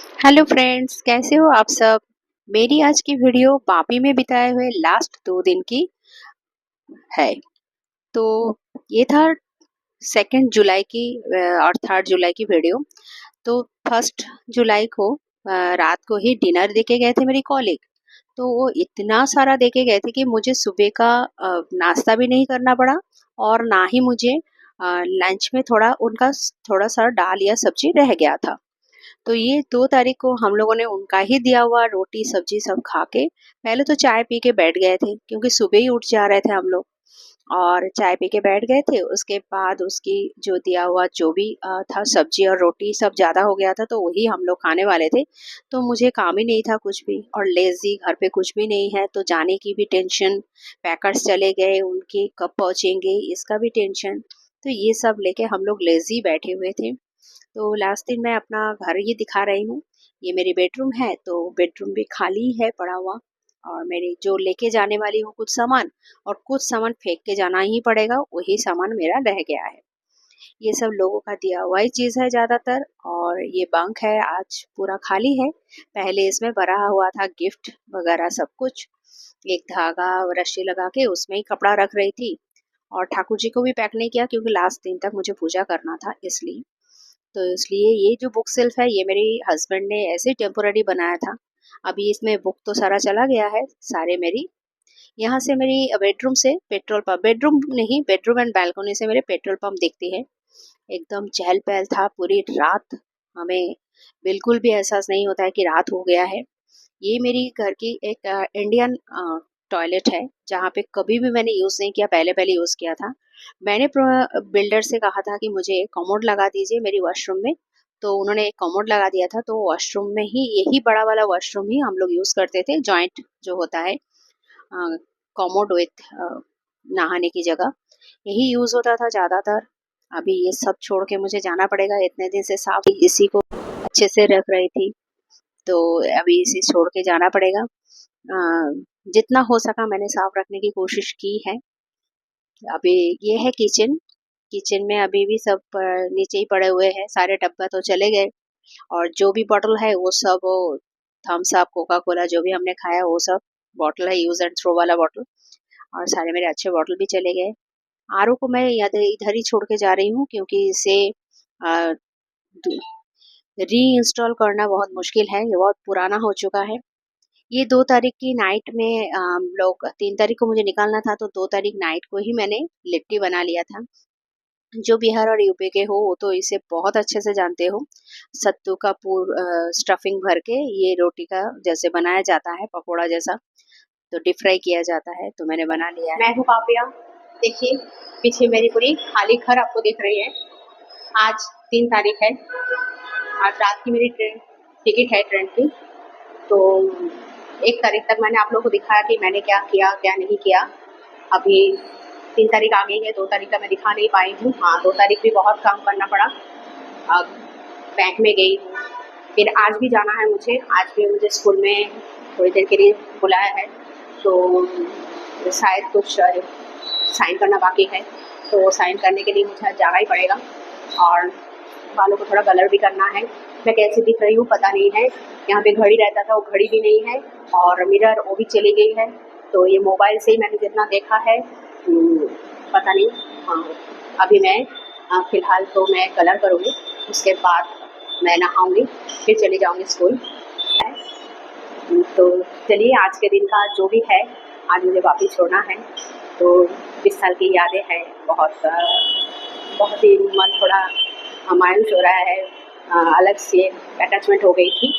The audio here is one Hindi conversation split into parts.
हेलो फ्रेंड्स, कैसे हो आप सब। मेरी आज की वीडियो वापी में बिताए हुए लास्ट 2 दिन की है। तो ये था 2 जुलाई की और 3 जुलाई की वीडियो। तो 1 जुलाई को रात को ही डिनर देके गए थे मेरी कॉलीग। तो वो इतना सारा देके गए थे कि मुझे सुबह का नाश्ता भी नहीं करना पड़ा और ना ही मुझे लंच में थोड़ा सा दाल या सब्जी रह गया था। तो ये 2 तारीख को हम लोगों ने उनका ही दिया हुआ रोटी सब्जी सब खा के पहले तो चाय पी के बैठ गए थे, क्योंकि सुबह ही उठ जा रहे थे हम लोग। और चाय पी के बैठ गए थे। उसके बाद उसकी जो दिया हुआ जो भी था सब्जी और रोटी सब ज़्यादा हो गया था, तो वही हम लोग खाने वाले थे। तो मुझे काम ही नहीं था कुछ भी, और लेज़ी घर पे कुछ भी नहीं है तो जाने की भी टेंशन। पैकर्स चले गए, उनके कब पहुँचेंगे इसका भी टेंशन। तो ये सब लेके हम लोग लेज़ी बैठे हुए थे। तो लास्ट दिन मैं अपना घर ही दिखा रही हूँ। ये मेरी बेडरूम है, तो बेडरूम भी खाली है पड़ा हुआ। और मेरी जो लेके जाने वाली हूँ कुछ सामान, और कुछ सामान फेंक के जाना ही पड़ेगा, वही सामान मेरा रह गया है। ये सब लोगों का दिया हुआ ही चीज़ है ज़्यादातर। और ये बंक है आज पूरा खाली है। पहले इसमें भरा हुआ था गिफ्ट वगैरह सब कुछ। एक धागा रस्सी लगा के उसमें ही कपड़ा रख रही थी। और ठाकुर जी को भी पैक नहीं किया, क्योंकि लास्ट दिन तक मुझे पूजा करना था इसलिए। तो इसलिए ये जो बुक शेल्फ है ये मेरे हस्बैंड ने ऐसे टेम्पोररी बनाया था। अभी इसमें बुक तो सारा चला गया है सारे मेरी। यहाँ से मेरी बेडरूम से पेट्रोल पंप, बेडरूम नहीं, बेडरूम एंड बालकनी से मेरे पेट्रोल पंप दिखती है। एकदम चहल पहल था पूरी रात। हमें बिल्कुल भी एहसास नहीं होता है कि रात हो गया है। ये मेरी घर की एक इंडियन टॉयलेट है, जहाँ पे कभी भी मैंने यूज़ नहीं किया, पहले पहले यूज़ किया था। मैंने बिल्डर से कहा था कि मुझे कमोड लगा दीजिए मेरी वॉशरूम में। तो उन्होंने एक कमोड लगा दिया था, तो वॉशरूम में ही यही बड़ा वाला वॉशरूम ही हम लोग यूज़ करते थे, जॉइंट जो होता है कमोड विथ नहाने की जगह, यही यूज़ होता था ज़्यादातर। अभी ये सब छोड़ के मुझे जाना पड़ेगा। इतने दिन से साफ इसी को अच्छे से रख रही थी, तो अभी इसे छोड़ के जाना पड़ेगा। जितना हो सका मैंने साफ रखने की कोशिश की है। अभी ये है किचन। किचन में अभी भी सब नीचे ही पड़े हुए हैं, सारे डब्बा तो चले गए। और जो भी बॉटल है वो सब, वो थम्स अप कोका कोला जो भी हमने खाया वो सब बॉटल है, यूज एंड थ्रो वाला बॉटल। और सारे मेरे अच्छे बॉटल भी चले गए। आरओ को मैं इधर ही छोड़ के जा रही हूँ, क्योंकि इसे री इंस्टॉल करना बहुत मुश्किल है, ये बहुत पुराना हो चुका है। ये 2 तारीख की नाइट में हम लोग, 3 तारीख को मुझे निकालना था, तो 2 तारीख नाइट को ही मैंने लिट्टी बना लिया था। जो बिहार और यूपी के हो वो तो इसे बहुत अच्छे से जानते हो। सत्तू का स्टफिंग भर के ये रोटी का जैसे बनाया जाता है, पकोड़ा जैसा, तो डीप फ्राई किया जाता है, तो मैंने बना लिया है। मैं हूँ पापिया। देखिए पीछे मेरी पूरी खाली घर आपको दिख रही है। आज 3 तारीख है। आज रात की मेरी ट्रेन टिकट है ट्रेन की। तो 1 तारीख तक मैंने आप लोगों को दिखाया कि मैंने क्या किया क्या नहीं किया। अभी 3 तारीख आ गई है, 2 तारीख का मैं दिखा नहीं पाई हूँ। हाँ, 2 तारीख भी बहुत काम करना पड़ा। अब बैंक में गई हूँ, फिर आज भी जाना है मुझे। आज भी मुझे स्कूल में थोड़ी देर के लिए बुलाया है, तो शायद कुछ साइन करना बाकी है, तो वो साइन करने के लिए मुझे जाना ही पड़ेगा। और बालों को थोड़ा कलर भी करना है। मैं कैसी दिख रही हूँ पता नहीं है। यहाँ पे घड़ी रहता था, वो घड़ी भी नहीं है, और मिरर वो भी चली गई है। तो ये मोबाइल से ही मैंने जितना देखा है, पता नहीं। हाँ, अभी मैं फ़िलहाल तो मैं कलर करूँगी, उसके बाद मैं नहाऊँगी, फिर चली जाऊँगी स्कूल। तो चलिए, आज के दिन का जो भी है, आज मुझे वापस छोड़ना है। तो 20 साल की यादें हैं, बहुत ही मन थोड़ा मायूस हो रहा है। अलग से अटैचमेंट हो गई थी,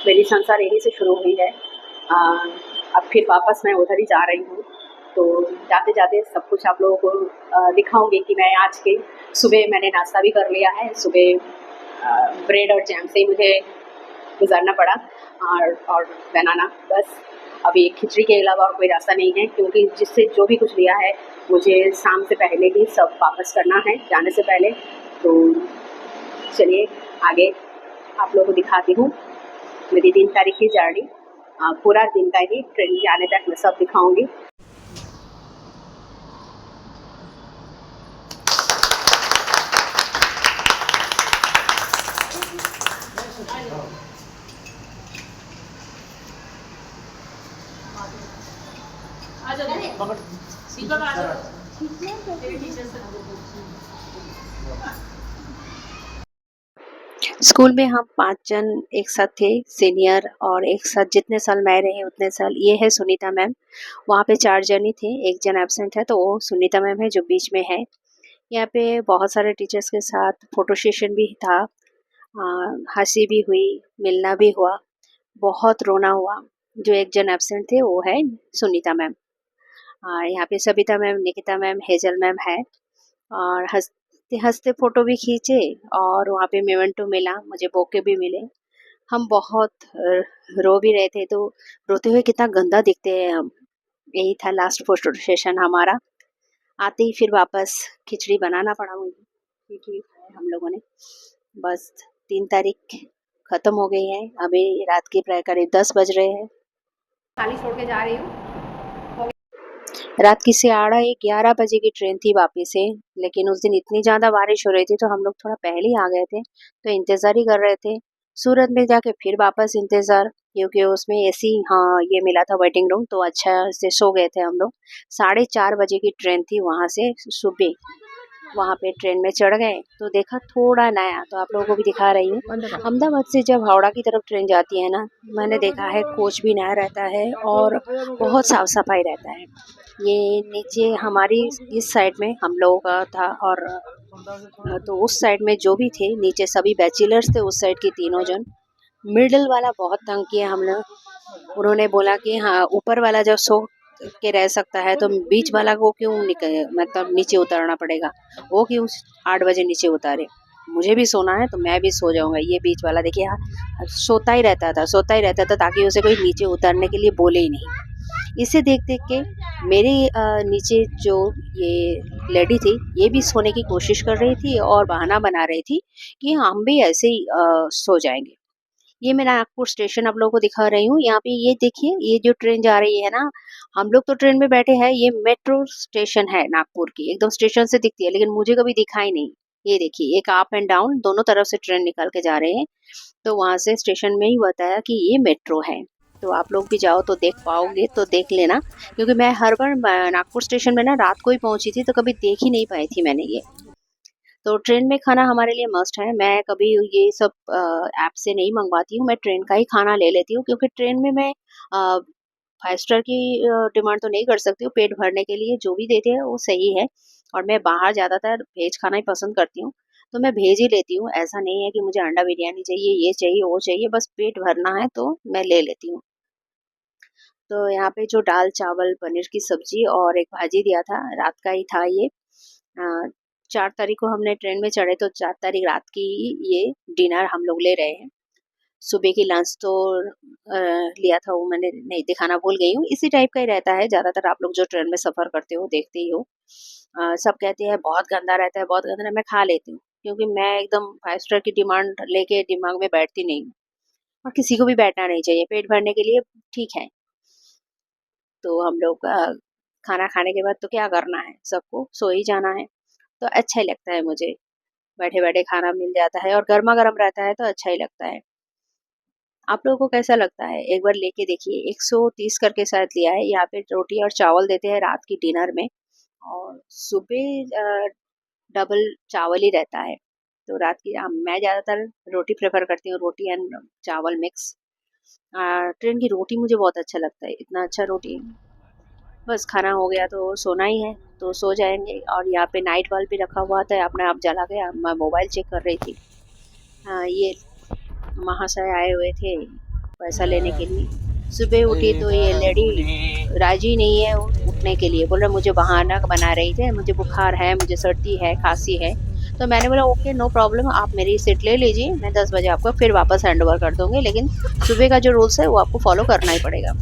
मेरी संसार यहीं से शुरू हुई है। अब फिर वापस मैं उधर ही जा रही हूँ। तो जाते जाते सब कुछ आप लोगों को दिखाऊंगी कि मैं आज के सुबह मैंने नाश्ता भी कर लिया है। सुबह ब्रेड और जैम से ही मुझे गुजारना पड़ा, और बनाना बस। अभी खिचड़ी के अलावा और कोई रास्ता नहीं है, क्योंकि जिससे जो भी कुछ लिया है मुझे शाम से पहले ही सब वापस करना है, जाने से पहले। तो चलिए आगे आप लोगों को दिखाती हूँ मेरी 3 तारीख की जर्नी। पूरा दिन का ही ट्रेन के आने तक मैं सब दिखाऊंगी। स्कूल में हम 5 जन एक साथ थे, सीनियर और एक साथ जितने साल मैं रही उतने साल। ये है सुनीता मैम, वहाँ पे 4 जन ही थे, 1 जन एब्सेंट है तो वो सुनीता मैम है जो बीच में है। यहाँ पे बहुत सारे टीचर्स के साथ फ़ोटो सेशन भी था, हँसी भी हुई, मिलना भी हुआ, बहुत रोना हुआ। जो 1 जन एब्सेंट थे वो है सुनीता मैम। यहाँ पे Sabita ma'am, Nikita ma'am, Hazel ma'am है और हँसते-हँसते फ़ोटो भी खींचे और वहाँ पे मेमेंटो मिला, मुझे बुके भी मिले। हम बहुत रो भी रहे थे, तो रोते हुए कितना गंदा दिखते हैं हम। यही था लास्ट फ़ोटो सेशन हमारा। आते ही फिर वापस खिचड़ी बनाना पड़ा मुझे, खिचड़ी खाए हम लोगों ने। बस 3 तारीख ख़त्म हो गई है, अभी रात के प्राय करीब 10 बज रहे हैं। खाली छोड़ के जा रही हूँ। रात की 11:30 बजे की ट्रेन थी वापस से, लेकिन उस दिन इतनी ज़्यादा बारिश हो रही थी तो हम लोग थोड़ा पहले ही आ गए थे, तो इंतज़ार ही कर रहे थे। सूरत में जाके फिर वापस इंतज़ार, क्योंकि उसमें एसी ये मिला था वेटिंग रूम, तो अच्छा से सो गए थे हम लोग। 4:30 बजे की ट्रेन थी वहाँ से सुबह। वहाँ पे ट्रेन में चढ़ गए तो देखा थोड़ा नया, तो आप लोगों को भी दिखा रही हूँ। अहमदाबाद से जब हावड़ा की तरफ ट्रेन जाती है ना, मैंने देखा है कोच भी नया रहता है और बहुत साफ सफाई रहता है। ये नीचे हमारी इस साइड में हम लोगों का था और तो उस साइड में जो भी थे नीचे सभी बैचलर्स थे, उस साइड की तीनों जन। मिडल वाला बहुत तंग किया हम लोग। उन्होंने बोला कि हाँ ऊपर वाला जब सो के रह सकता है तो बीच वाला को क्यों मतलब नीचे उतारना पड़ेगा, वो क्यों 8 बजे नीचे उतारे। मुझे भी सोना है तो मैं भी सो जाऊंगा। ये बीच वाला देखिए सोता ही रहता था ताकि उसे कोई नीचे उतारने के लिए बोले ही नहीं। इसे देख देख के मेरे नीचे जो ये लेडी थी ये भी सोने की कोशिश कर रही थी और बहाना बना रही थी कि हम भी ऐसे ही सो जाएंगे। ये मैं नागपुर स्टेशन आप लोगों को दिखा रही हूँ। यहाँ पे ये देखिए, ये जो ट्रेन जा रही है ना, हम लोग तो ट्रेन में बैठे हैं, ये मेट्रो स्टेशन है नागपुर की, एकदम स्टेशन से दिखती है, लेकिन मुझे कभी दिखाई नहीं। ये देखिए एक अप एंड डाउन दोनों तरफ से ट्रेन निकाल के जा रहे हैं, तो वहां से स्टेशन में ही बताया कि ये मेट्रो है। तो आप लोग भी जाओ तो देख पाओगे तो देख लेना, क्योंकि मैं हर बार नागपुर स्टेशन में ना रात को ही पहुंची थी तो कभी देख ही नहीं पाई थी मैंने ये। तो ट्रेन में खाना हमारे लिए मस्ट है। मैं कभी ये सब ऐप से नहीं मंगवाती हूँ, मैं ट्रेन का ही खाना ले लेती हूँ, क्योंकि ट्रेन में मैं 5 स्टार की डिमांड तो नहीं कर सकती हूँ। पेट भरने के लिए जो भी देते हैं वो सही है, और मैं बाहर ज़्यादातर वेज खाना ही पसंद करती हूँ, तो मैं भेज ही लेती हूँ। ऐसा नहीं है कि मुझे अंडा बिरयानी चाहिए, ये चाहिए, वो चाहिए, बस पेट भरना है तो मैं ले लेती हूँ। तो यहाँ पे जो दाल चावल पनीर की सब्जी और एक भाजी दिया था, रात का ही था ये। 4 तारीख को हमने ट्रेन में चढ़े तो 4 तारीख रात की ये डिनर हम लोग ले रहे हैं। सुबह की लंच तो लिया था, वो मैंने नहीं दिखाना भूल गई हूँ। इसी टाइप का ही रहता है ज़्यादातर, आप लोग जो ट्रेन में सफ़र करते हो देखते ही हो। सब कहते हैं बहुत गंदा रहता है, बहुत गंदा। मैं खा लेती हूँ, क्योंकि मैं एकदम 5 स्टार की डिमांड लेके दिमाग में बैठती नहीं हूँ, और किसी को भी बैठना नहीं चाहिए। पेट भरने के लिए ठीक है। तो हम लोग खाना खाने के बाद तो क्या करना है, सबको सो ही जाना है, तो अच्छा ही लगता है मुझे। बैठे-बैठे खाना मिल जाता है और गरमा-गरम रहता है तो अच्छा ही लगता है। आप लोगों को कैसा लगता है? एक बार लेके देखिए, 130 करके शायद लिया है। यहाँ पे रोटी और चावल देते हैं रात की डिनर में, और सुबह डबल चावल ही रहता है। तो रात की मैं ज़्यादातर रोटी प्रेफ़र करती हूँ, रोटी एंड चावल मिक्स। ट्रेन की रोटी मुझे बहुत अच्छा लगता है, इतना अच्छा रोटी। बस खाना हो गया तो सोना ही है, तो सो जाएँगे। और यहाँ पे नाइट बल्ब भी रखा हुआ था, अपने आप जला गया। मैं मोबाइल चेक कर रही थी। ये महाशय आए हुए थे पैसा लेने के लिए। सुबह उठी तो ये लेडी राजी नहीं है उठने के लिए, बोल रहा मुझे बहाना बना रही थी, मुझे बुखार है, मुझे सर्दी है, खांसी है। तो मैंने बोला ओके नो प्रॉब्लम, आप मेरी सीट ले लीजिए, मैं 10 बजे आपको फिर वापस हैंड ओवर कर दूंगी, लेकिन सुबह का जो रूल्स है वो आपको फॉलो करना ही पड़ेगा।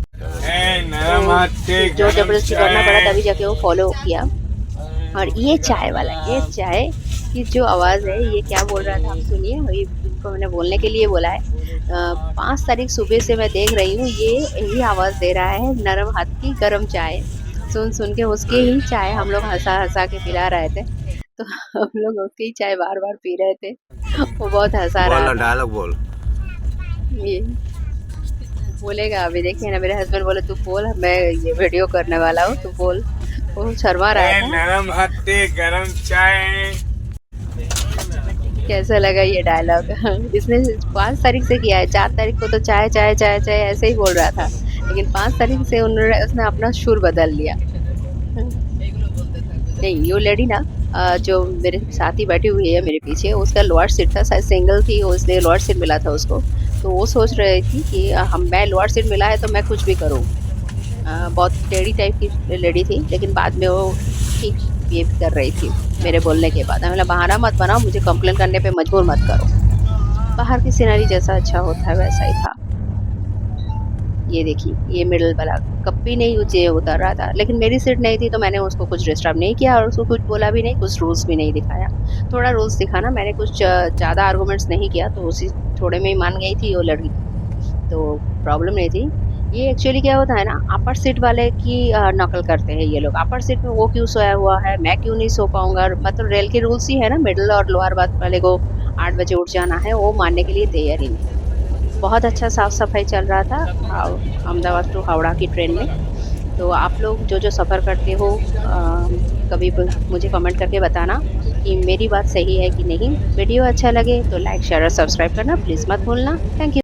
तो जोर जबरदस्ती करना पड़ा तभी जाके वो फॉलो किया। और ये चाय वाला, ये चाय की जो आवाज़ है, ये क्या बोल रहा था आप सुनिए। ये इनको मैंने बोलने के लिए बोला है। 5 तारीख सुबह से मैं देख रही हूँ, ये यही आवाज़ दे रहा है, नरम हाथ की गरम चाय। सुन सुन के उसके ही चाय हम लोग हंसा हंसा के पिला रहे थे, तो हम लोग उसकी ही चाय बार बार पी रहे थे। वो बहुत हंसा रहा था। डायलॉग बोल। ये बोलेगा अभी, देखिए ना मेरे हस्बैंड बोले तू बोल, मैं ये वीडियो करने वाला हूँ, तू बोल। वो शर्मा रहा था। नरम हत्ते गरम चाय। कैसा लगा ये डायलॉग? इसने 5 तारीख से किया है, 4 तारीख को तो चाय चाय चाय चाय ऐसे ही बोल रहा था, लेकिन 5 तारीख से उन्होंने उसने अपना सुर बदल लिया। नहीं, ये लेडी ना, जो मेरे साथ ही बैठी हुई है मेरे पीछे, उसका लोअर सीट था, शायद सिंगल थी वो, इसलिए लोअर सीट मिला था उसको। तो वो सोच रही थी कि हम मैं लोअर सीट मिला है तो मैं कुछ भी करूँ। बहुत टेढ़ी टाइप की लेडी थी, लेकिन बाद में वो ठीक बिहेव कर रही थी मेरे बोलने के बाद। मैंने बोला बहाना मत बनाओ, मुझे कंप्लेन करने पे मजबूर मत करो। बाहर की सीनरी जैसा अच्छा होता है वैसा ही था। ये देखिए, ये मिडल वाला कभी नहीं नीचे उतर रहा था, लेकिन मेरी सीट नहीं थी तो मैंने उसको कुछ डिस्टर्ब नहीं किया और उसको कुछ बोला भी नहीं, कुछ रूल्स भी नहीं दिखाया। थोड़ा रूल्स दिखाना, मैंने कुछ ज़्यादा आर्गुमेंट्स नहीं किया, तो उसी थोड़े में ही मान गई थी वो लड़की, तो प्रॉब्लम नहीं थी। ये एक्चुअली क्या होता है ना, अपर सीट वाले की नकल करते हैं ये लोग। अपर सीट में वो क्यों सोया हुआ है, मैं क्यों नहीं सो पाऊंगा, मतलब रेल के रूल्स ही है ना, मिडल और लोअर बात वाले को 8 बजे उठ जाना है, वो मानने के लिए तैयार ही नहीं। बहुत अच्छा साफ-सफाई चल रहा था अहमदाबाद टू हावड़ा की ट्रेन में। तो आप लोग जो-जो सफ़र करते हो, कभी ब मुझे कमेंट करके बताना कि मेरी बात सही है कि नहीं। वीडियो अच्छा लगे तो लाइक, शेयर और सब्सक्राइब करना प्लीज़ मत भूलना। Thank you.